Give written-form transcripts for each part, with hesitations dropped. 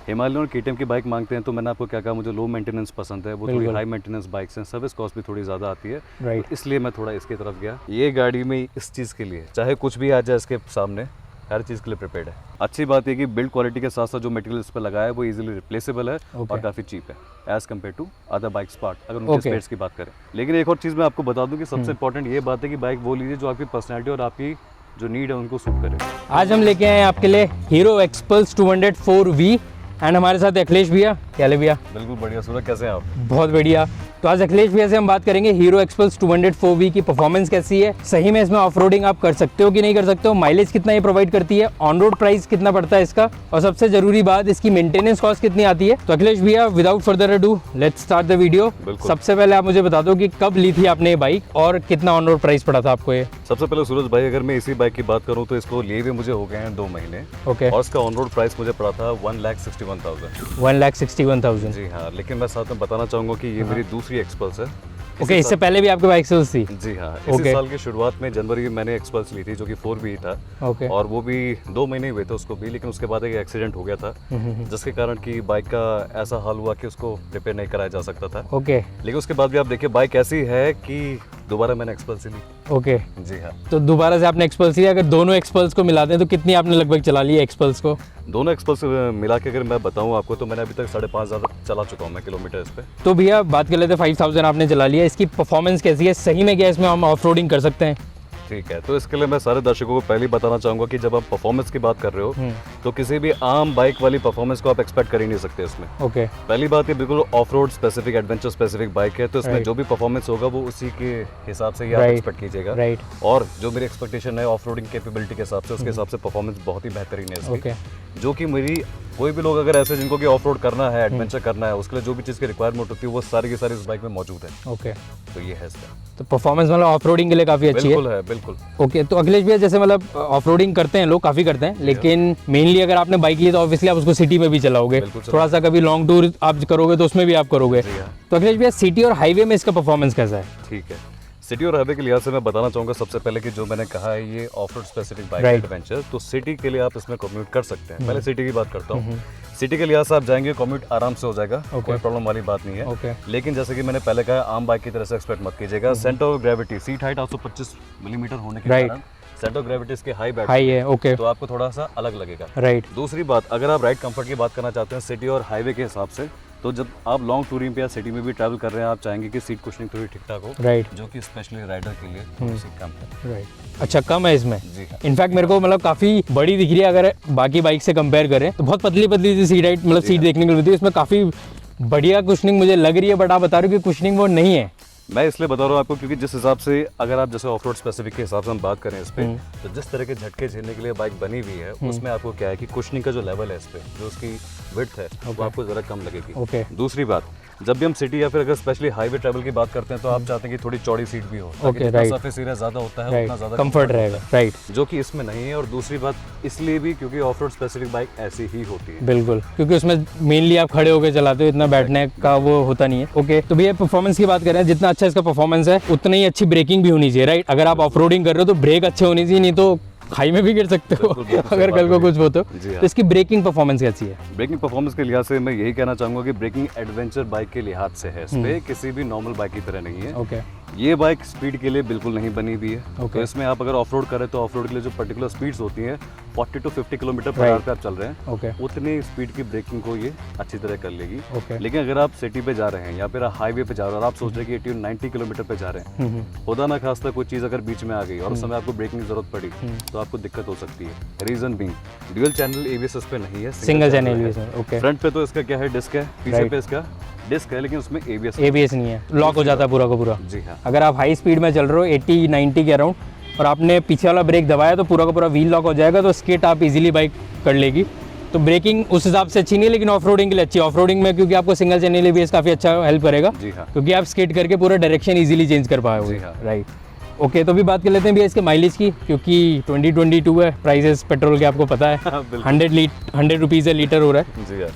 Himalayan और KTM की bike मांगते हैं तो मैंने आपको क्या कहा, मुझे लो मेंटेनेंस पसंद है, वो थोड़ी हाई मेंटेनेंस बाइक्स हैं, सर्विस कॉस्ट भी थोड़ी ज़्यादा आती है, तो इसलिए मैं थोड़ा इसकी तरफ गया। ये गाड़ी में इस चीज़ के लिए चाहे कुछ भी आ जाए इसके सामने, हर चीज़ के लिए प्रिपेयर्ड है। अच्छी बात है कि बिल्ड क्वालिटी के साथ साथ जो मटेरियल इस पर लगाया है वो इजीली रिप्लेसेबल है और काफ़ी चीप है as compare to other bikes part, अगर उनके स्पेयर्स की बात करें। लेकिन एक और चीज़ मैं आपको बता दूं कि सबसे इंपॉर्टेंट ये बात है कि बाइक वो लीजिए जो आपकी पर्सनैलिटी और आपकी जो नीड है उनको सूट करे। आज हम लेके आए हैं आपके लिए हीरो एक्सपल्स 200 4V एंड हमारे साथ अखिलेश भैया। क्या ले भैया? बिल्कुल बढ़िया सूरज, कैसे हैं आप? बहुत बढ़िया। तो आज अखिलेश भैया से हम बात करेंगे हीरो एक्सपल्स 200 4V की परफॉर्मेंस कैसी है, सही में इसमें ऑफ रोडिंग आप कर सकते हो कि नहीं कर सकते हो, माइलेज कितना ये प्रोवाइड करती है, ऑन रोड प्राइस कितना पड़ता है इसका, और सबसे जरूरी बात इसकी मेंटेनेंस कॉस्ट कितनी आती है। तो अखिलेश भैया without further ado let's start the video. सबसे पहले आप मुझे बता दो कि कब ली थी आपने ये बाइक और कितना ऑन रोड प्राइस पड़ा था आपको ये? सबसे पहले सूरज भाई, अगर मैं इसी बाइक की बात करूं तो इसको लिए हुए मुझे हो गए हैं 2 महीने। और इसका ऑन रोड प्राइस मुझे पड़ा था 1,61,000। 1,61,000। जी हाँ, लेकिन मैं साथ में बताना चाहूँगा कि ये मेरी दूसरी एक्सपल्स है। ओके, इससे पहले भी आपके बाइक सेल्स थी? जी हाँ, इसी साल की शुरुआत में जनवरी में मैंने एक्सपल्स ली थी जो कि 4V था। और वो भी 2 महीने हुए थे उसको भी, लेकिन उसके बाद एक एक्सीडेंट हो गया था जिसके कारण कि बाइक का ऐसा हाल हुआ कि उसको रिपेयर नहीं कराया जा सकता था। लेकिन उसके बाद भी आप देखिए बाइक ऐसी है कि दोबारा मैंने एक्सपल्स ली। जी हाँ, तो दोबारा से आपने एक्सपल्स लिया। अगर दोनों एक्सपल्स को मिलाते हैं तो कितनी आपने लगभग चला ली एक्सपल्स को? दोनों एक्सपल्स मिला के अगर मैं बताऊं आपको तो मैंने अभी तक 5,500 चला चुका हूं मैं किलोमीटर इस पे। तो भैया बात कर लेते हैं 5,000 आपने चला लिया, इसकी परफॉर्मेंस कैसी है, सही में क्या इसमें हम ऑफ रोडिंग कर सकते हैं? ठीक है, तो इसके लिए मैं सारे दर्शकों को पहले बताना चाहूँगा कि जब आप परफॉर्मेंस की बात कर रहे हो तो किसी भी आम बाइक वाली परफॉर्मेंस को आप एक्सपेक्ट कर ही नहीं सकते इसमें। पहली बात ये बिल्कुल of road specific, adventure specific bike है, तो इसमें जो भी परफॉर्मेंस होगा वो उसी के हिसाब से ही आप एक्सपेक्ट कीजिएगा। और जो मेरी एक्सपेक्टेशन है ऑफ रोडिंग कैपेबिलिटी के हिसाब से, उसके हिसाब से परफॉर्मेंस बहुत ही बेहतरीन है इसकी। जो कि मेरी कोई भी लोग अगर ऐसे जिनको कि ऑफ रोड करना है, एडवेंचर करना है, उसके लिए जो भी चीज़ की रिक्वायरमेंट होती है वो सारी की सारी इस बाइक में मौजूद है। तो ये है इसका। तो परफॉर्मेंस मतलब ऑफ रोडिंग के लिए काफ़ी अच्छी है। बिल्कुल। ओके, तो अखिलेश भैया जैसे मतलब ऑफ रोडिंग करते हैं लोग, काफ़ी करते हैं, लेकिन मेनली अगर आपने बाइक ली तो ऑब्वियसली आप उसको सिटी में भी चलाओगे, थोड़ा सा कभी लॉन्ग टूर आप करोगे तो उसमें भी आप करोगे। तो अखिलेश भैया सिटी और हाईवे में इसका परफॉर्मेंस कैसा है? ठीक है, सिटी और हाईवे के लिहाज से मैं बताना चाहूँगा सबसे पहले कि जो मैंने कहा है ये of road specific bike adventure, तो सिटी के लिए आप इसमें कम्यूट कर सकते हैं। पहले सिटी की बात करता हूँ। सिटी के लिहाज से आप जाएंगे, कम्यूट आराम से हो जाएगा, कोई प्रॉब्लम वाली बात नहीं है। लेकिन जैसे कि मैंने पहले कहा, आम बाइक की तरह से एक्सपेक्ट मत कीजिएगा। Centre of gravity, seat height 825 millimetre होने के कारण सेंटर ऑफ ग्रेविटी इसके हाई है, तो आपको थोड़ा सा अलग लगेगा। दूसरी बात, अगर आप राइड कंफर्ट की बात करना चाहते हैं सिटी और हाईवे के हिसाब से, तो जब आप लॉन्ग टूरिंग पे या सिटी में भी ट्रैवल कर रहे हैं, आप चाहेंगे कि सीट कुशनिंग थोड़ी ठीक ठाक हो, जो कि स्पेशली राइडर के लिए थोड़ी सी कम है। अच्छा, कम है इसमें? जी हाँ। इनफैक्ट मेरे को मतलब काफी बड़ी दिख रही है, अगर बाकी बाइक से कंपेयर करें तो बहुत पतली पतली सी सीट हाइट, मतलब सीट देखने को मिलती है, इसमें काफी बढ़िया कुशनिंग मुझे लग रही है, बट आप बता रहे हो कि कुशनिंग वो नहीं है। मैं इसलिए बता रहा हूँ आपको क्योंकि जिस हिसाब से अगर आप जैसे ऑफ रोड स्पेसिफिक के हिसाब से हम बात करें इस पे, तो जिस तरह के झटके झेलने के लिए बाइक बनी हुई है उसमें आपको क्या है कि कुशनिंग का जो लेवल है इस पे, जो उसकी विड्थ है वो आपको जरा कम लगेगी। दूसरी बात, जब भी हम सिटी या फिर अगर स्पेशली हाईवे ट्रैवल की बात करते हैं तो आप चाहते हैं कि थोड़ी चौड़ी सीट भी हो, सरफेस एरिया ज्यादा होता है उतना ज्यादा कंफर्ट रहेगा, जो कि इसमें नहीं है। और दूसरी बात इसलिए भी क्योंकि ऑफ रोड स्पेसिफिक बाइक ऐसी ही होती है। बिल्कुल, क्योंकि उसमें मेनली आप खड़े होकर चलाते हो, इतना बैठने का वो होता नहीं है। ओके, तो भैया परफॉर्मेंस की बात करें, जितना अच्छा इसका परफॉर्मेंस है उतना ही अच्छी ब्रेकिंग भी होनी चाहिए, राइट? अगर आप ऑफ रोडिंग कर रहे हो तो ब्रेक अच्छे होनी चाहिए, नहीं तो खाई में भी गिर सकते हो अगर कल को कुछ हो तो। इसकी ब्रेकिंग परफॉर्मेंस कैसी है? ब्रेकिंग परफॉर्मेंस के लिहाज से मैं यही कहना चाहूंगा कि ब्रेकिंग एडवेंचर बाइक के लिहाज से है, इसमें किसी भी नॉर्मल बाइक की तरह नहीं है। ये बाइक स्पीड के लिए बिल्कुल नहीं बनी हुई है। तो इसमें आप अगर ऑफ रोड करें तो ऑफ रोड के लिए जो पर्टिकुलर स्पीड्स होती हैं 40 to 50 किलोमीटर पर आवर पे आप चल रहे हैं, उतनी स्पीड की ब्रेकिंग को ये अच्छी तरह कर लेगी। लेकिन अगर आप सिटी पे जा रहे हैं या फिर हाईवे पे जा रहे हैं और आप सोच रहे हैं कि 80 90 किलोमीटर पे जा रहे हैं, खुदा ना खास्ता कोई चीज़ अगर बीच में आ गई और उस समय आपको ब्रेकिंग की जरूरत पड़ी तो आपको दिक्कत हो सकती है। Reason being dual channel ABS इस पे नहीं है, सिंगल चैनल है। फ्रंट पे तो इसका क्या है, डिस्क है, पीछे पे इसका डिस्क है, लेकिन उसमें एबीएस नहीं है, लॉक हो जाता है पूरा का पूरा। जी हाँ। अगर आप हाई स्पीड में चल रहे हो 80 90 के अराउंड और आपने पीछे वाला ब्रेक दबाया तो पूरा का पूरा व्हील लॉक हो जाएगा, तो स्किट आप इजीली बाइक कर लेगी। तो ब्रेकिंग उस हिसाब से अच्छी नहीं है, लेकिन ऑफ रोडिंग के लिए अच्छी है। ऑफ रोडिंग में क्योंकि आपको सिंगल चैनल एबीएस काफ़ी अच्छा हेल्प करेगा, क्योंकि आप स्किट करके पूरा डायरेक्शन इजीली चेंज कर पाओगे। राइट, ओके, तो भी बात कर लेते हैं भैया इसके माइलेज की, क्योंकि 2022 है, प्राइसेस पेट्रोल के आपको पता है 100 रुपीज़ लीटर हो रहा है। जी हाँ।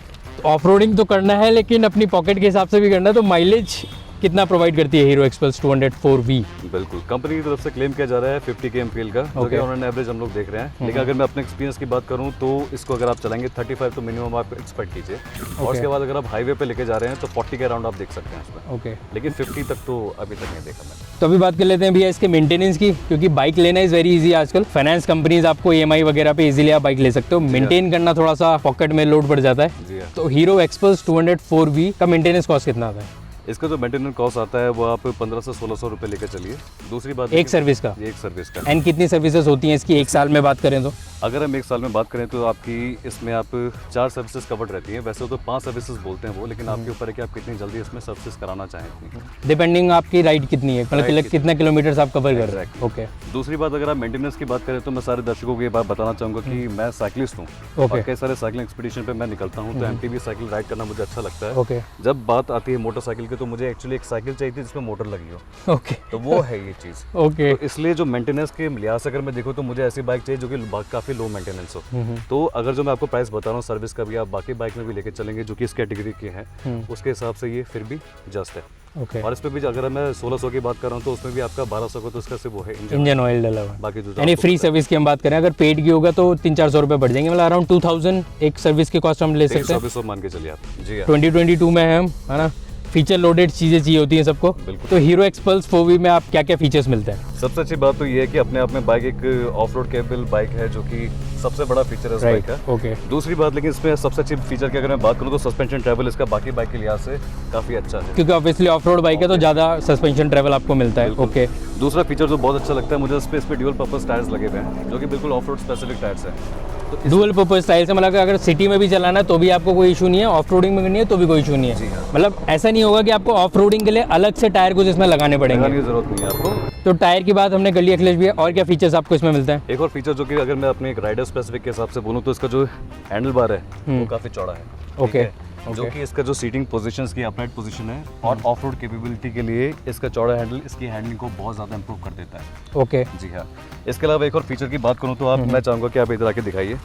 ऑफ रोडिंग तो करना है लेकिन अपनी पॉकेट के हिसाब से भी करना है, तो माइलेज कितना प्रोवाइड करती है हीरो एक्सपल्स 204V? बिल्कुल, कंपनी की तरफ से क्लेम किया जा रहा है 50 kmpl का, जो कि ऑन एवरेज हम लोग देख रहे हैं। लेकिन अगर मैं अपने एक्सपीरियंस की बात करूं तो इसको अगर आप चलाएंगे 35 तो मिनिमम आप एक्सपेक्ट कीजिए, और उसके बाद अगर आप हाईवे पे लेके जा रहे हैं तो 40 के अराउंड आप देख सकते हैं उसमें। ओके, लेकिन 50 तक तो अभी तक नहीं देखा मैंने। तो अभी बात कर लेते हैं भैया इसके मेंटेनेंस की, क्योंकि बाइक लेना इज़ वेरी इजी आजकल। फाइनेंस कंपनीज आपको EMI वगैरह पे इजीली आप बाइक ले सकते हो, मेंटेन करना थोड़ा सा पॉकेट में लोड पड़ जाता है। जी हाँ। तो हीरो एक्सपल्स 204V का मेंटेनेंस कॉस्ट कितना आता है? इसका जो मेंटेनेंस कॉस्ट आता है वो आप 1500 से 1600 रुपये लेकर चलिए। दूसरी बात एक सर्विस का? एक सर्विस का। एंड कितनी सर्विसेज होती हैं इसकी एक साल में बात करें तो? अगर हम एक साल में बात करें तो आपकी इसमें आप 4 सर्विसेज कवर्ड रहती हैं। वैसे तो 5 सर्विसेज बोलते हैं वो, लेकिन आपके ऊपर है कि आप कितनी जल्दी इसमें सर्विसेज कराना चाहें इतनी। डिपेंडिंग आपकी राइड कितनी है, मतलब कितना किलोमीटर आप कवर कर रहे हैं। ओके। दूसरी बात, अगर आप मेंटेनेंस की बात करें तो मैं सारे दर्शकों को ये बात बताना चाहूँगा कि मैं साइकिलिस्ट हूँ और कई सारे साइकिलिंग एक्सपीडिशन पे मैं निकलता हूँ, तो MTB साइकिल राइड करना मुझे अच्छा लगता है। ओके। जब बात आती है मोटरसाइकिल की तो मुझे एक्चुअली एक साइकिल चाहिए थी जिसमें मोटर लगी हो। ओके। तो वो है ये चीज़। ओके। तो इसलिए जो मेंटेनेंस के लिहाज से अगर मैं देखूँ तो मुझे ऐसी बाइक चाहिए जो कि काफ़ी लो मेंटेनेंस हो। तो अगर जो मैं आपको प्राइस बता रहा हूँ सर्विस का भी, आप बाकी बाइक में भी लेके चलेंगे जो कि इस कैटेगरी के हैं, उसके हिसाब से ये फिर भी जस्ट है। ओके। और इस पे भी अगर मैं 1600 की बात कर रहा हूँ तो उसमें भी आपका 1200 का तो इसका सिर्फ वो है इंजन ऑयल डला हुआ। बाकी जो यानी फ्री सर्विस की हम बात करें, अगर पेड की होगा तो 300-400 रुपये बढ़ जाएंगे, मतलब अराउंड 2000 एक सर्विस की कॉस्ट हम ले सकते हैं। 2400 मान के चलिए आप। जी हाँ। 2022 में हम, है ना, फीचर लोडेड चीज़ें चाहिए होती हैं सबको। तो हीरो एक्सपल्स 4V में आप क्या क्या फीचर्स मिलते हैं? सबसे अच्छी बात तो ये है कि अपने आप में बाइक एक ऑफ रोड केपेबल बाइक है, जो कि सबसे बड़ा फीचर है इस बाइक का। ओके। दूसरी बात, लेकिन इसमें सबसे अच्छी फीचर की अगर मैं बात करूँ तो सस्पेंशन ट्रैवल इसका बाकी बाइक के लिहाज से काफ़ी अच्छा है, क्योंकि ऑब्वियसली ऑफ रोड बाइक है तो ज़्यादा सस्पेंशन ट्रैवल आपको मिलता है। ओके। दूसरा फीचर जो बहुत अच्छा लगता है मुझे, इस पे ड्यूअल पर्पस टायर्स लगे हुए हैं जो कि बिल्कुल ऑफ रोड स्पेसिफिक टायर्स हैं। तो डुअल पर्पस स्टाइल से, मतलब अगर सिटी में भी चलाना है तो भी आपको कोई इशू नहीं है, ऑफ रोडिंग में करनी है तो भी कोई इशू नहीं है। मतलब ऐसा नहीं होगा कि आपको ऑफ रोडिंग के लिए अलग से टायर कुछ इसमें लगाने पड़ेंगे, लगाने की जरूरत नहीं है आपको। तो टायर की बात हमने कर ली, अखिलेश भैया, और क्या फीचर्स आपको इसमें मिलता है? एक और फीचर जो कि अगर मैं अपने एक राइडर स्पेसिफिक के हिसाब से बोलूँ तो इसका जो हैंडल बार है वो काफ़ी चौड़ा है। ओके। जो कि इसका जो सीटिंग पोजीशंस की अपराइट पोजीशन है और ऑफ रोड कैपेबिलिटी के लिए इसका चौड़ा हैंडल इसकी हैंडलिंग को बहुत ज़्यादा इंप्रूव कर देता है। ओके। जी हाँ। इसके अलावा एक और फीचर की बात करूँ तो आप, मैं चाहूँगा कि आप इधर आके दिखाइए।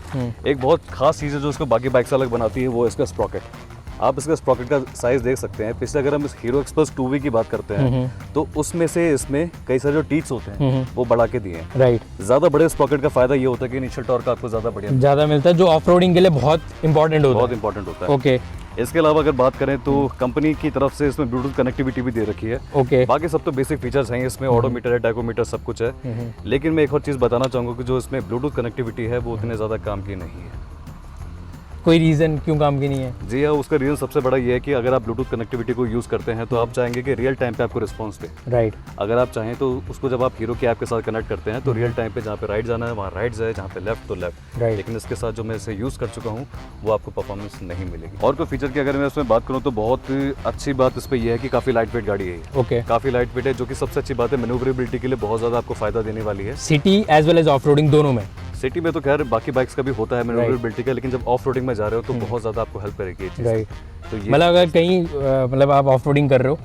एक बहुत खास चीज़ है जो इसको बाकी बाइक से अलग बनाती है, वो इसका स्प्रॉकेट। आप इसका स्प्रॉकेट का साइज देख सकते हैं। पिछले अगर हम इस हीरो एक्सपल्स 2V की बात करते हैं तो उसमें से इसमें कई सारे जो टीथ्स होते हैं वो बढ़ा के दिए हैं। राइट। ज़्यादा बड़े स्प्रॉकेट का फायदा ये होता है कि इनिशियल टॉर्क आपको ज़्यादा बढ़िया ज़्यादा मिलता है, जो ऑफ रोडिंग के लिए बहुत इंपॉर्टेंट होता है। बहुत इंपॉर्टेंट होता है। ओके। इसके अलावा अगर बात करें तो कंपनी की तरफ से इसमें ब्लूटूथ कनेक्टिविटी भी दे रखी है। ओके। बाकी सब तो बेसिक फीचर्स हैं, इसमें ऑडोमीटर है, टैकोमीटर, सब कुछ है। लेकिन मैं एक और चीज़ बताना चाहूँगा कि जो इसमें ब्लूटूथ कनेक्टिविटी है वो उतने ज़्यादा काम की नहीं है। कोई रीज़न क्यों काम की नहीं है? जी हाँ, उसका रीज़न सबसे बड़ा ये है कि अगर आप ब्लूटूथ कनेक्टिविटी को यूज़ करते हैं तो आप चाहेंगे कि रियल टाइम पे आपको रिस्पॉन्स दे। राइट। अगर आप चाहें तो उसको जब आप हीरो की ऐप के साथ कनेक्ट करते हैं तो रियल टाइम पे जहाँ पे राइट जाना है वहाँ राइट जाए, जहाँ पे लेफ्ट तो लेफ्ट। राइट। लेकिन इसके साथ जो मैं इसे यूज़ कर चुका हूँ वो आपको परफॉर्मेंस नहीं मिलेगी। और कोई फीचर की अगर मैं उसमें बात करूँ तो बहुत अच्छी बात इस पर यह है कि काफ़ी लाइट वेट गाड़ी है। ओके। काफ़ी लाइट वेट है, जो कि सबसे अच्छी बात है, मैन्यूवरेबिलिटी के लिए बहुत ज़्यादा आपको फायदा देने वाली है। City as well as off roading दोनों में। सिटी में तो खैर बाकी बाइक्स का भी होता है मैन्यूवरेबिलिटी का, लेकिन जब ऑफ रोडिंग में जा रहे हो तो बहुत ज़्यादा आपको हेल्प करेगी ये चीज़। राइट। तो ये मतलब अगर कहीं मतलब आप ऑफ रोडिंग कर रहे हो,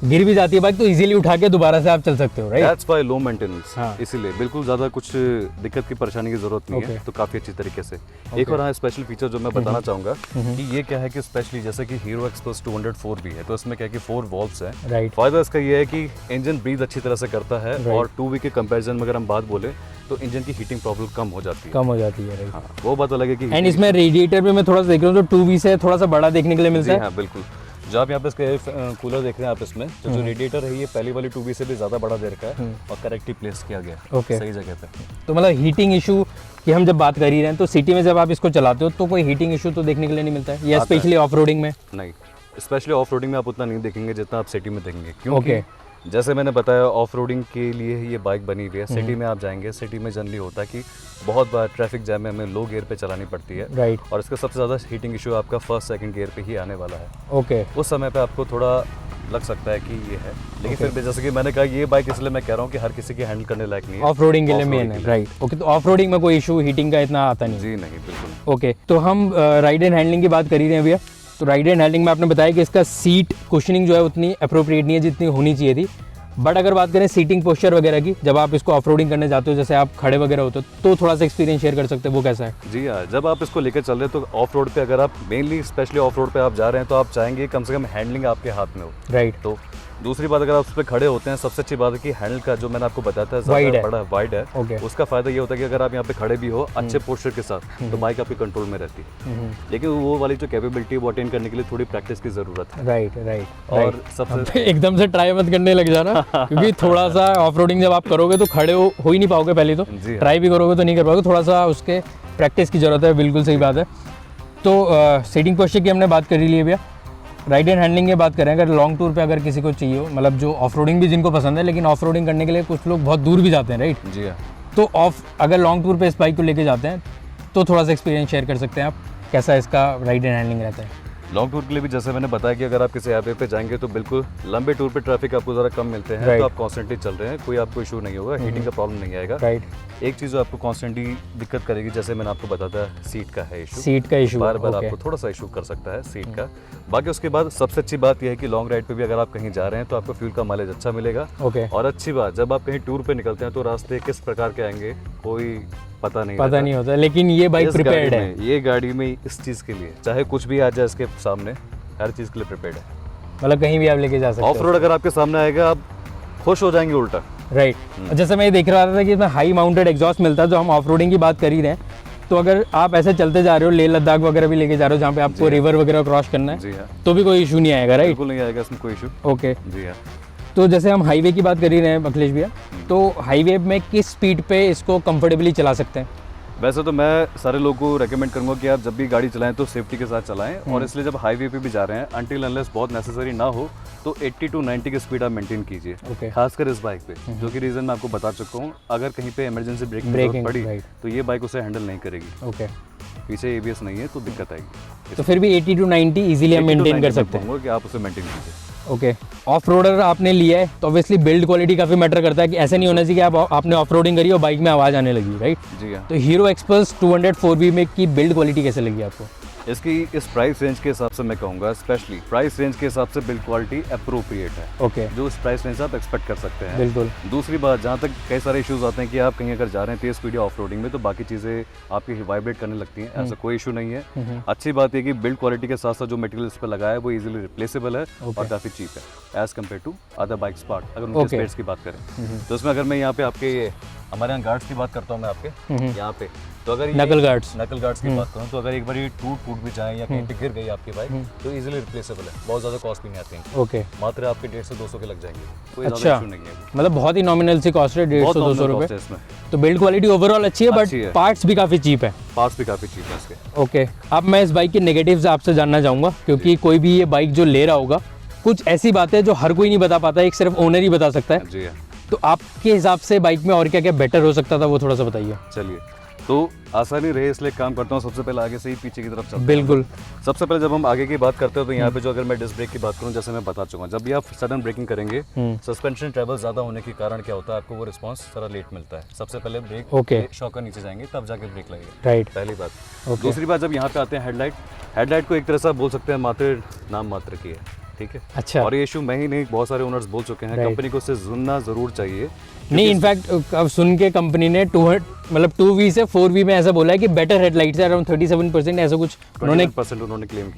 गिर भी जाती है बाइक, तो इजीली उठा के दोबारा से आप चल सकते हो। Right. That's why low maintenance. हाँ। इसीलिए बिल्कुल ज़्यादा कुछ दिक्कत की परेशानी की ज़रूरत नहीं है, तो काफ़ी अच्छी तरीके से। एक और हाँ स्पेशल फीचर जो मैं बताना चाहूँगा कि ये क्या है कि स्पेशली जैसे कि हीरो एक्सपल्स 204V है तो इसमें क्या है कि 4 वॉल्व्स हैं। राइट। फायदा इसका ये है कि इंजन ब्रीथ अच्छी तरह से करता है और 2V के कंपैरिजन में अगर हम बात बोले तो इंजन की हीटिंग प्रॉब्लम कम हो जाती है। कम हो जाती है। राइट। हाँ, वो बात अलग है कि एंड इसमें रेडिएटर भी मैं थोड़ा सा देख रहा हूँ तो 2V से थोड़ा सा बड़ा देखने के लिए मिलता है। हाँ बिल्कुल। जो आप यहाँ पे इसके कूलर देख रहे हैं आप, इसमें जो रेडिएटर है ये पहली वाली 2V से भी ज़्यादा बड़ा दे रखा है और करेक्टली प्लेस किया गया है। ओके। सही जगह पे। तो मतलब हीटिंग इशू की हम जब बात कर ही रहे हैं तो सिटी में जब आप इसको चलाते हो तो कोई हीटिंग इशू तो देखने के लिए नहीं मिलता है, या स्पेशली ऑफ रोडिंग में? नहीं, स्पेशली ऑफ रोडिंग में आप उतना नहीं देखेंगे जितना आप सिटी में देखेंगे, क्योंकि जैसे मैंने बताया ऑफ रोडिंग के लिए ही ये बाइक बनी हुई है। सिटी में आप जाएंगे, सिटी में जनरली होता है कि बहुत बार ट्रैफिक जैम में हमें लो गियर पे चलानी पड़ती है। राइट। और इसका सबसे ज़्यादा हीटिंग इशू आपका फर्स्ट सेकंड गियर पे ही आने वाला है। ओके। उस समय पे आपको थोड़ा लग सकता है कि ये है, लेकिन फिर भी जैसे कि मैंने कहा ये बाइक इसलिए मैं कह रहा हूँ कि हर किसी के हैंडल करने लायक नहीं है। ऑफ रोडिंग के लिए मेन है। राइट। ओके। तो ऑफ रोडिंग में कोई इशू हीटिंग का इतना आता नहीं? जी नहीं, बिल्कुल। ओके। तो हम राइड एंड हैंडलिंग की बात कर ही रहे हैं भैया, तो राइड एंड हैंडलिंग में आपने बताया कि इसका सीट कुशनिंग जो है उतनी अप्रोप्रिएट नहीं है जितनी होनी चाहिए थी। बट अगर बात करें सीटिंग पोस्चर वगैरह की, जब आप इसको ऑफ रोडिंग करने जाते हो, जैसे आप खड़े वगैरह होते हो, तो थोड़ा सा एक्सपीरियंस शेयर कर सकते हैं, वो कैसा है? जी हाँ, जब आप इसको लेकर चल रहे हो तो ऑफ रोड पे अगर आप मेनली स्पेशली ऑफ रोड पे आप जा रहे हैं तो आप चाहेंगे कम से कम हैंडलिंग आपके हाथ में हो। राइट। तो दूसरी बात अगर आप उस पर खड़े होते हैं, सबसे अच्छी बात है कि हैंडल का जो मैंने आपको बताया था Wide है। बड़ा वाइड है। Okay. उसका फायदा ये होता है कि अगर आप यहाँ पे खड़े भी हो अच्छे पोस्चर के साथ तो बाइक आपके कंट्रोल में रहती है। लेकिन वो वाली जो कैपेबिलिटी है वो अटेन करने के लिए थोड़ी प्रैक्टिस की जरूरत है। राइट। और सबसे एकदम से ट्राई मत करने लग जाना क्योंकि थोड़ा सा ऑफ रोडिंग जब आप करोगे तो खड़े हो ही नहीं पाओगे पहले तो, जी हाँ। ट्राई भी करोगे तो नहीं कर पाओगे, थोड़ा सा उसके प्रैक्टिस की ज़रूरत है। बिल्कुल सही बात है। तो सीटिंग पोस्चर की हमने बात कर ही ली है भैया। राइड एंड हैंडलिंग की बात करें, अगर लॉन्ग टूर पे अगर किसी को चाहिए हो, मतलब जो ऑफ रोडिंग भी जिनको पसंद है, लेकिन ऑफ रोडिंग करने के लिए कुछ लोग बहुत दूर भी जाते हैं, राइट? जी हाँ। तो अगर लॉन्ग टूर पे इस बाइक को लेके जाते हैं तो थोड़ा सा एक्सपीरियंस शेयर कर सकते हैं आप, कैसा इसका राइड एंड हैंडलिंग रहता है? लॉन्ग टूर के लिए भी जैसे मैंने बताया कि अगर आप किसी हाईवे पे जाएंगे तो बिल्कुल लंबे टूर पे ट्रैफिक आपको ज़रा कम मिलते हैं, Right. तो आप कॉन्स्टेंटली चल रहे हैं, कोई आपको इशू नहीं होगा, हीटिंग का प्रॉब्लम नहीं आएगा। राइट। एक चीज़ जो आपको कॉन्स्टेंटली दिक्कत करेगी, जैसे मैंने आपको बताया था, सीट का है इशू। सीट का इशू बार बार आपको थोड़ा सा इशू कर सकता है सीट का। बाकी उसके बाद सबसे अच्छी बात यह है कि लॉन्ग राइड पे भी अगर आप कहीं जा रहे हैं तो आपको फ्यूल का माइलेज अच्छा मिलेगा। ओके। और अच्छी बात, जब आप कहीं टूर पे निकलते हैं तो रास्ते किस प्रकार के आएंगे कोई पता नहीं होता, लेकिन ये बाइक इस प्रिपेयर्ड गाड़ी है। में, ये गाड़ी में इस चीज़ के लिए चाहे कुछ भी आ जाए इसके सामने, हर चीज़ के लिए प्रिपेयर्ड है। मतलब कहीं भी आप लेके जा सकते ऑफ रोड अगर आपके सामने आएगा आप खुश हो जाएंगे उल्टा। राइट। जैसे मैं ये देख रहा था कि इसमें हाई माउंटेड एग्जॉस्ट मिलता है, जो हम ऑफ रोडिंग की बात कर ही रहे हैं, तो अगर आप ऐसे चलते जा रहे हो, लेह लद्दाख वगैरह भी लेके जा रहे हो जहाँ पे आपको रिवर वगैरह क्रॉस करना है, जी हाँ, तो भी कोई इशू नहीं आएगा, राइट? बिल्कुल नहीं आएगा इसमें कोई इशू। ओके। जी हाँ। तो जैसे हम हाईवे की बात कर ही रहे हैं अखिलेश भैया, तो हाईवे में किस स्पीड पे इसको कंफर्टेबली चला सकते हैं? वैसे तो मैं सारे लोगों को रेकमेंड करूंगा कि आप जब भी गाड़ी चलाएं तो सेफ्टी के साथ चलाएं, और इसलिए जब हाईवे पे भी जा रहे हैं अनटिल अनलेस बहुत नेसेसरी ना हो तो 80 to 90 की स्पीड आप मेंटेन कीजिए। ओके। खासकर इस बाइक पे, जो कि रीज़न मैं आपको बता चुका हूँ, अगर कहीं पे इमरजेंसी ब्रेकिंग Braking, पड़ी right. तो ये बाइक उसे हैंडल नहीं करेगी। ओके। पीछे एबीएस नहीं है तो दिक्कत आएगी। तो फिर भी 80 to 90 इजीली हम 80 to मेंटेन 90 कर मैं सकते हैं। कहूँगा कि आप उसे मेंटेन कीजिए। ओके। ऑफ रोडर आपने लिया है तो ऑब्वियसली बिल्ड क्वालिटी काफ़ी मैटर करता है, कि ऐसे नहीं होना चाहिए कि आपने ऑफ रोडिंग करी और बाइक में आवाज़ आने लगी, राइट? जी हाँ। तो हीरो एक्सपल्स 200 4V में की बिल्ड क्वालिटी कैसे लगी आपको? इसकी इस प्राइस रेंज के हिसाब से मैं कहूँगा, स्पेशली प्राइस रेंज के हिसाब से बिल्ड क्वालिटी अप्रोप्रिएट है, ओके। जो इस प्राइस रेंज से आप एक्सपेक्ट कर सकते हैं। बिल्कुल। दूसरी बात, जहाँ तक कई सारे इश्यूज आते हैं कि आप कहीं अगर जा रहे हैं तेज स्पीड ऑफ रोडिंग में तो बाकी चीज़ें आपकी वाइब्रेट करने लगती हैं, ऐसा कोई इशू नहीं है। अच्छी बात है कि बिल्ड क्वालिटी के साथ साथ जो मटेरियल इस पर लगाया है वो इजीली रिप्लेसेबल है और काफ़ी चीप है as compare to other bikes part. अगर उनके स्पेयर्स की बात करें तो इसमें अगर मैं यहाँ पे आपके हमारे यहाँ गार्ड्स की बात करता हूँ मैं आपके यहाँ पे, तो अगर नकल गार्ड्स की बात करूँ तो अगर एक बार ये टूट भी जाए या कहीं पे गिर गई आपकी बाइक तो इजीली रिप्लेसेबल है, बहुत ज़्यादा कॉस्ट भी नहीं आती है। ओके। मात्र आपके 150 से 200 के लग जाएंगे, कोई अच्छा। ज़्यादा इशू नहीं है। मतलब बहुत ही नॉमिनल सी कॉस्ट है, 150-200 रुपये। इसमें तो बिल्ड क्वालिटी ओवरऑल अच्छी है, अच्छी बट है। पार्ट्स भी काफ़ी चीप है। पार्ट्स भी काफ़ी चीप है इसके। ओके। अब मैं इस बाइक के नेगेटिव्स आपसे जानना चाहूँगा, क्योंकि कोई भी ये बाइक जो ले रहा होगा, कुछ ऐसी बातें जो हर कोई नहीं बता पाता, एक सिर्फ ओनर ही बता सकता है। जी हाँ। तो आपके हिसाब से बाइक में और क्या क्या बेटर हो सकता था, वो थोड़ा सा बताइए। चलिए, तो आसानी रहे इसलिए काम करता हूँ, सबसे पहले आगे से ही पीछे की तरफ चलते हैं। बिल्कुल। सबसे पहले जब हम आगे की बात करते हैं तो यहाँ पे जो अगर मैं डिस्क ब्रेक की बात करूँ, जैसे मैं बता चुका हूँ, जब भी आप सडन ब्रेकिंग करेंगे सस्पेंशन ट्रेवल ज़्यादा होने के कारण क्या होता है, आपको वो रिस्पॉन्स थोड़ा लेट मिलता है। सबसे पहले ब्रेक ओके। शॉकर नीचे जाएंगे तब जाके ब्रेक लगेगा, राइट। पहली बात। दूसरी बात, जब यहाँ पे आते हैं हेडलाइट को एक तरह से आप बोल सकते हैं मात्र नाम मात्र की है, ठीक है? अच्छा। और ये इशू मैं ही नहीं, बहुत सारे ओनर्स बोल चुके हैं, कंपनी को उससे सुनना जरूर चाहिए। नहीं, इनफैक्ट अब सुन के कंपनी ने 2V से 4V में ऐसा बोला है कि बेटर हेडलाइट्स है, अराउंड 37% ऐसा कुछ उन्होंने 21% उन्होंने क्लेम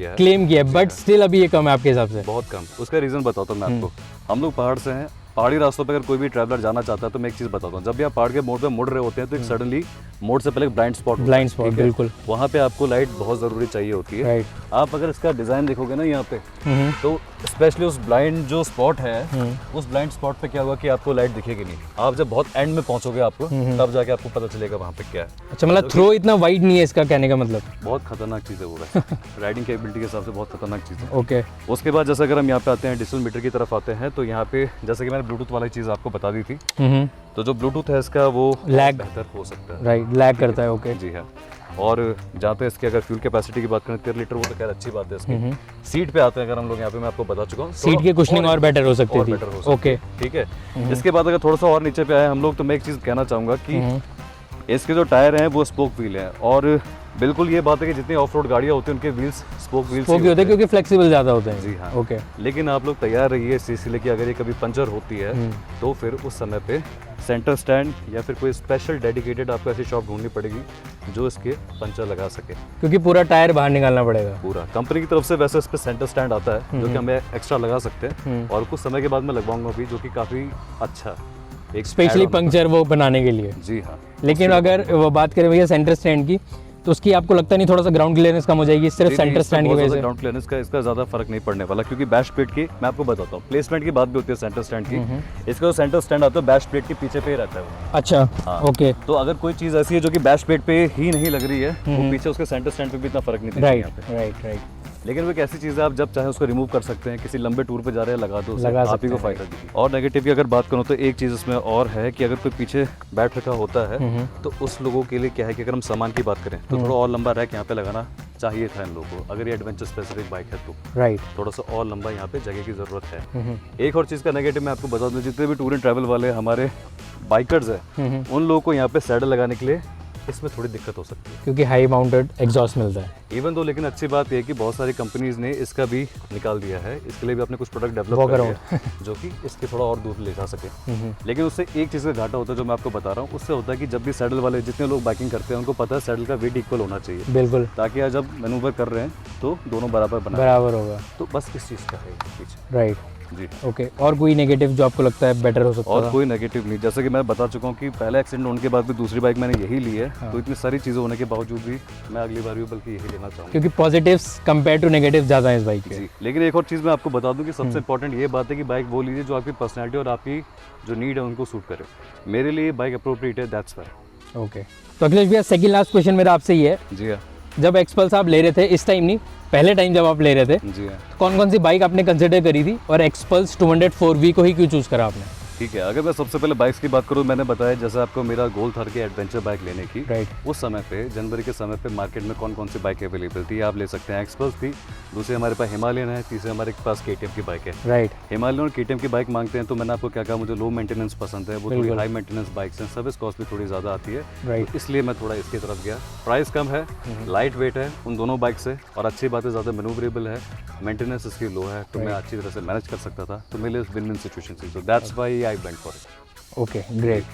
किया है, बट स्टिल अभी ये कम है आपके हिसाब से? बहुत कम। उसका रीज़न बताता हूँ मैं आपको। हम लोग पहाड़ से हैं, पहाड़ी रास्तों पर अगर कोई भी ट्रैवलर जाना चाहता है तो मैं एक चीज़ बताता हूँ, जब भी आप पहाड़ के मोड़ पे मुड़ रहे होते हैं तो एक सडनली मोड़ से पहले ब्लाइंड स्पॉट बिल्कुल, वहाँ पे आपको लाइट बहुत ज़रूरी चाहिए होती है। राइट। आप अगर इसका डिज़ाइन देखोगे ना यहाँ पे, तो स्पेशली उस ब्लाइंड जो स्पॉट है, उस ब्लाइंड स्पॉट पे क्या हुआ कि आपको लाइट दिखेगी नहीं। आप जब बहुत एंड में पहुँचोगे आपको तब जाके आपको पता चलेगा वहाँ पे क्या है। अच्छा, मतलब थ्रो इतना वाइड नहीं है इसका, कहने का मतलब? बहुत खतरनाक चीज़ है वो, वैसे राइडिंग कैपेबिलिटी के हिसाब से बहुत खतरनाक चीज़ है। ओके। उसके बाद जैसे अगर हम यहाँ पे आते हैं डिजिटल मीटर की तरफ आते हैं, तो यहाँ पे जैसे कि मैंने ब्लूटूथ वाली चीज़ आपको बता दी थी, तो जो ब्लूटूथ है इसका वो लैग बेहतर हो सकता है, राइट, लैग करता है। ओके। जी हाँ। और जहाँ तक इसकी अगर फ्यूल कैपेसिटी की बात करें 13 लीटर, वो तो खैर अच्छी बात है इसकी। सीट पे आते हैं अगर हम लोग यहाँ पे, मैं आपको बता चुका हूँ सीट की कुशनिंग और बेटर हो सकती थी। ओके, ठीक है। इसके बाद अगर थोड़ा सा और नीचे पे आए हम लोग, तो मैं एक चीज़ कहना चाहूँगा कि इसके जो टायर हैं वो स्पोक व्हील हैं, और बिल्कुल ये बात है कि जितनी ऑफ रोड गाड़ियाँ होती हैं उनके व्हील्स स्पोक व्हील्स होते हैं क्योंकि फ्लेक्सिबल ज़्यादा होते हैं। जी हाँ। ओके। लेकिन आप लोग तैयार रहिए इस चीज़ के लिए कि अगर ये कभी पंचर होती है तो फिर उस समय पे सेंटर स्टैंड या फिर कोई स्पेशल डेडिकेटेड आपको ऐसी शॉप ढूंढनी पड़ेगी जो इसके पंचर लगा सके, क्योंकि पूरा टायर बाहर निकालना पड़ेगा। पूरा कंपनी की तरफ से वैसे इस पे सेंटर स्टैंड आता है जो कि हमें एक्स्ट्रा लगा सकते हैं और कुछ समय के बाद मैं लगवाऊंगा भी, जो कि काफ़ी अच्छा एक स्पेशली पंक्चर वो बनाने के लिए। जी हाँ। लेकिन अगर वो बात करें भैया सेंटर स्टैंड की, तो उसकी आपको लगता नहीं थोड़ा सा ग्राउंड क्लियरेंस कम हो जाएगी सिर्फ सेंटर स्टैंड की वजह से? ग्राउंड क्लियरेंस का इसका ज़्यादा फर्क नहीं पड़ने वाला, क्योंकि बैश प्लेट की मैं आपको बताता हूँ, प्लेसमेंट की बात भी होती है सेंटर स्टैंड की। इसका जो सेंटर स्टैंड आता है बैश प्लेट के पीछे पे ही रहता है वो। अच्छा। हाँ। ओके। तो अगर कोई चीज़ ऐसी है जो कि बैश प्लेट पे ही नहीं लग रही है तो पीछे उसके सेंटर स्टैंड पे भी इतना फर्क नहीं देती यहाँ पे। राइट। लेकिन वो एक ऐसी चीज़ है आप जब चाहे उसको रिमूव कर सकते हैं, किसी लंबे टूर पे जा रहे हैं लगा दो, लगा आप ही को फायदा देगी। और नेगेटिव की अगर बात करूँ तो एक चीज़ इसमें और है कि अगर कोई पीछे बैठ रखा होता है तो उस लोगों के लिए क्या है कि अगर हम सामान की बात करें तो थोड़ा और लंबा रैक यहाँ पे लगाना चाहिए था इन लोगों को, अगर ये एडवेंचर स्पेसिफिक बाइक है तो। राइट। थोड़ा सा और लंबा यहाँ पे जगह की ज़रूरत है। एक और चीज़ का नेगेटिव मैं आपको बता दूँ, जितने भी टूर एंड ट्रैवल वाले हमारे बाइकर्स हैं उन लोगों को यहाँ पे सैडल लगाने के लिए इसमें थोड़ी दिक्कत हो सकती है, क्योंकि हाई माउंटेड एग्जॉस्ट मिलता है। Even though. लेकिन अच्छी बात यह है कि बहुत सारी कंपनीज ने इसका भी निकाल दिया है, इसके लिए भी अपने कुछ प्रोडक्ट डेवलप कर रहे हैं जो कि इसके थोड़ा और दूर ले जा सके। लेकिन उससे एक चीज़ का घाटा होता है जो मैं आपको बता रहा हूँ, उससे होता है कि जब भी सैडल वाले जितने लोग बाइकिंग करते हैं उनको पता है सैडल का वेट इक्वल होना चाहिए, बिल्कुल, ताकि आज जब मैनूवर कर रहे हैं तो दोनों बराबर होगा। तो बस इस चीज़ का है पीछे। राइट जी। ओके। और कोई नेगेटिव जो आपको लगता है बेटर हो सकता है? और कोई नेगेटिव नहीं, जैसे कि मैं बता चुका हूँ कि पहले एक्सीडेंट होने के बाद भी दूसरी बाइक मैंने यही ली है। तो इतनी सारी चीज़ें होने के बावजूद भी मैं अगली बार भी बल्कि यही लेना चाहूँगा, क्योंकि पॉजिटिव्स कंपेयर टू नेगेटिव ज़्यादा है इस बाइक के। जी। लेकिन एक और चीज़ मैं आपको बता दूं कि सबसे इंपॉर्टेंट ये बात है कि बाइक वो लीजिए जो आपकी पर्सनैलिटी और आपकी जो नीड है उनको सूट करे। मेरे लिए बाइक अप्रोप्रिएट है, दैट्स वाई। ओके। तो अखिलेश भैया सेकंड लास्ट क्वेश्चन मेरा आपसे ही है। जी हाँ। जब एक्सपल्स आप ले रहे थे, इस टाइम नहीं, पहले टाइम जब आप ले रहे थे, जी हाँ, कौन कौन सी बाइक आपने कंसिडर करी थी और एक्सपल्स 204V को ही क्यों चूज़ करा आपने? ठीक है। अगर मैं सबसे पहले बाइक्स की बात करूँ, मैंने बताया जैसे आपको मेरा गोल था कि एडवेंचर बाइक लेने की। राइट। उस समय पे जनवरी के समय पे मार्केट में कौन कौन सी बाइक अवेलेबल थी आप ले सकते हैं। एक्सपल्स थी, दूसरी हमारे पास हिमालयन है, तीसरे हमारे पास KTM की बाइक है। राइट। हिमालयन और KTM की बाइक मांगते हैं तो मैंने आपको क्या कहा, मुझे लो मेंटेनेंस पसंद है, वो थोड़ी हाई मेंटेनेंस बाइक्स हैं, सर्विस कॉस्ट भी थोड़ी ज़्यादा आती है। राइट। तो इसलिए मैं थोड़ा इसकी तरफ गया। प्राइस कम है, लाइट वेट है उन दोनों बाइक से, और अच्छी बात है ज़्यादा मैनूवरेबल है, मेंटेनेंस इसकी लो है, तो मैं अच्छी तरह से मैनेज कर सकता था। तो मेरे लिए विन विन सिचुएशन थी, तो that's why I went for it. Okay great.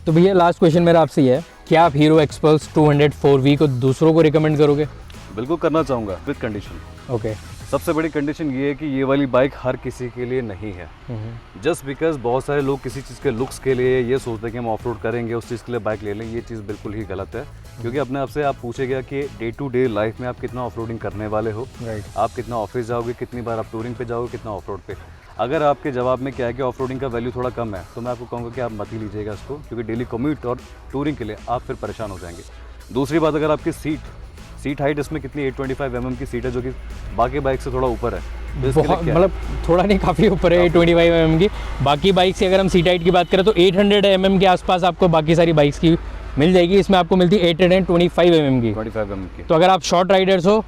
तो भैया लास्ट क्वेश्चन मेरा आपसे ये है, क्या आप हीरो एक्सपल्स 204V को दूसरों को रिकमेंड करोगे? बिल्कुल करना चाहूँगा, विद कंडीशन। ओके। सबसे बड़ी कंडीशन ये है कि ये वाली बाइक हर किसी के लिए नहीं है। जस्ट बिकॉज बहुत सारे लोग किसी चीज़ के लुक्स के लिए ये सोचते हैं कि हम ऑफ रोड करेंगे उस चीज़ के लिए बाइक ले लें, ये चीज़ बिल्कुल ही गलत है। क्योंकि अपने आप से आप पूछेगा कि डे टू डे लाइफ में आप कितना ऑफ रोडिंग करने वाले हो, आप कितना ऑफिस जाओगे, कितनी बार आप टूरिंग पे जाओगे, कितना ऑफ रोड पे। अगर आपके जवाब में क्या है कि ऑफ रोडिंग का वैल्यू थोड़ा कम है, तो मैं आपको कहूँगा कि आप मत ही लीजिएगा इसको, क्योंकि डेली कम्यूट और टूरिंग के लिए आप फिर परेशान हो जाएंगे। दूसरी बात, अगर आपकी सीट हाइट इसमें कितनी 825 mm की सीट है, जो कि बाकी बाइक से थोड़ा ऊपर है। तो बहुत, मतलब थोड़ा नहीं, काफ़ी ऊपर है 825 mm की। बाकी बाइक से अगर हम सीट हाइट की बात करें तो 800 mm के आसपास आपको बाकी सारी बाइक्स की मिल जाएगी, इसमें आपको मिलती है 825 mm की। 25 mm की। तो अगर आप शॉर्ट राइडर्स हो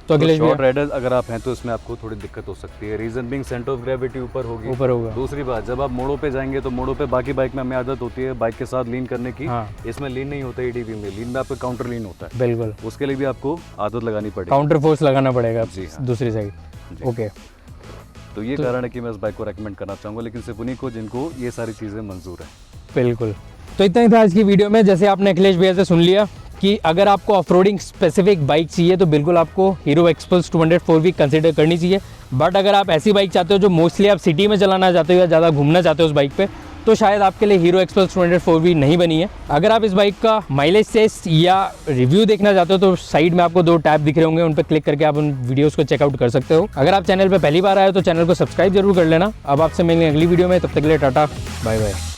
तो अगले शॉर्ट राइडर अगर आप हैं तो इसमें आपको थोड़ी दिक्कत हो सकती है। Reason being centre of gravity ऊपर होगी, ऊपर होगा। दूसरी बात, जब आप मोड़ों पे जाएंगे तो मोड़ों पे बाकी बाइक में हमें आदत होती है बाइक के साथ लीन करने की। हाँ। इसमें लीन नहीं होता है, EDV में लीन में आपका काउंटर लीन होता है। बिल्कुल, उसके लिए भी आपको आदत लगानी पड़ेगी, काउंटर फोर्स लगाना पड़ेगा। जी हाँ। दूसरी साइड। ओके। तो ये कारण है कि मैं इस बाइक को रेकमेंड करना चाहूँगा, लेकिन सिर्फ उन्हीं को जिनको ये सारी चीज़ें मंजूर है। बिल्कुल। तो इतना ही था आज की वीडियो में। जैसे आपने अखिलेश भैया से सुन लिया कि अगर आपको ऑफरोडिंग स्पेसिफिक बाइक चाहिए तो बिल्कुल आपको हीरो एक्सपल्स 204V कंसीडर करनी चाहिए। बट अगर आप ऐसी बाइक चाहते हो जो मोस्टली आप सिटी में चलाना चाहते हो या ज़्यादा घूमना चाहते हो उस बाइक पे, तो शायद आपके लिए हीरो एक्सपल्स 204V नहीं बनी है। अगर आप इस बाइक का माइलेज टेस्ट या रिव्यू देखना चाहते हो तो साइड में आपको 2 टैब दिख रहे होंगे, उन पर क्लिक करके आप उन वीडियोस को चेकआउट कर सकते हो। अगर आप चैनल पर पहली बार आए हो तो चैनल को सब्सक्राइब जरूर कर लेना। अब आपसे मिलेंगे अगली वीडियो में, तब तक के लिए टाटा बाय बाय।